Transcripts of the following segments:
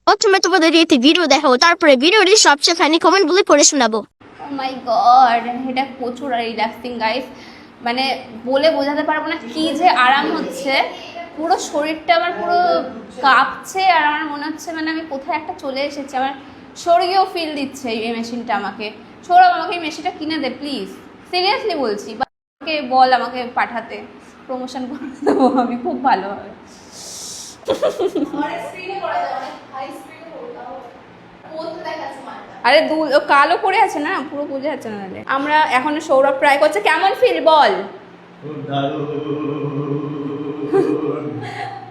প্রথমে তোমাদের একটি ভিডিও দেখাবো, তারপরে ভিডিওটি সবচেয়ে ফানি কমেন্টগুলি পড়ে শোনাবো। ও মাই গড, এটা প্রচুর রিল্যাক্সিং গাইস, মানে বলে বোঝাতে পারবো না কি যে আরাম হচ্ছে। পুরো শরীরটা আমার পুরো কাঁপছে, আর আমার মনে হচ্ছে মানে আমি কোথায় একটা চলে এসেছি। আমার স্বর্গীয় ফিল দিচ্ছে এই মেশিনটা আমাকে। সৌরভ, আমাকে এই মেশিনটা কিনে দে প্লিজ, সিরিয়াসলি বলছি। বা আমাকে বল, আমাকে পাঠাতে, প্রমোশন করে দেবো আমি, খুব ভালো হবে। আরে কালো পড়ে আছে না, পুরো বোঝা যাচ্ছে না। আমরা এখন সৌরভ ট্রাই করছে, কেমন ফিল বল।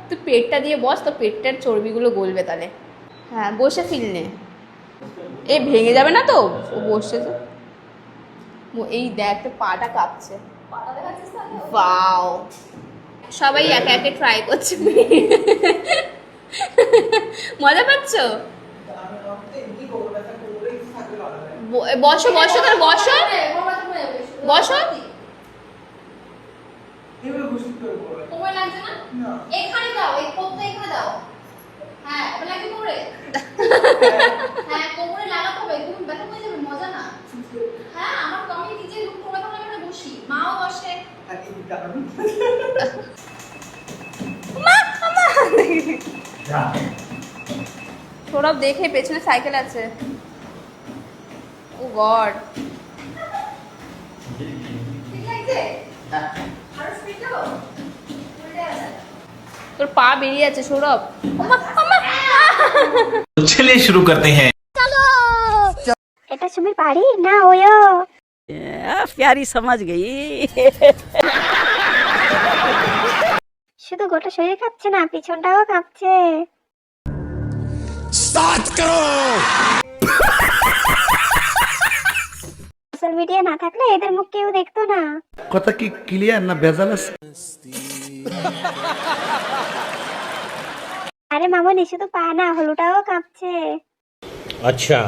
তুই পেটটা দিয়ে বস, তো পেটটার চর্বিগুলো গলবে তাহলে। হ্যাঁ, বসে ফিল নে। এ ভেঙে যাবে না তো? ও বসছে তো। এই দেখ, তো পাটা কাঁপছে। ওয়াও, সবাই একে একে ট্রাই করছে। মজা পাচ্ছ? বসো বসো, তাহলে বসো বসো। এখানে দাও, এই কোপটা এখানে দাও। হ্যাঁ, এটা লাগবে কোমরে। হ্যাঁ, কোমরে লাগাতে হবে, তুমি ব্যথা হয়ে যাবে, মজা না। হ্যাঁ, আমার তো আমি নিজে কোমরে কোমরে এখানে বসি, মাও বসে। মা মা সৌরভ দেখে, পেছনে সাইকেল আছে। ও গড, ঠিক লাগছে? আরো স্পিড দাও। তোর পা বেরিয়ে আছে সৌরভ। चलिए शुरू करते हैं। এটা সুমির বাড়ি না? ওয়ো प्यारी समझ गई। শুধু গোটা শরীর কাঁপছে না, পিছনটাও কাঁপছে। সোশ্যাল মিডিয়া না থাকলে এদের মুখ কেউ দেখতো না। কথা কি ক্লিয়ার না ভেজাল আছে? আরে মামনি, শুধু পা না, হলুটাও কাঁপছে। अच्छा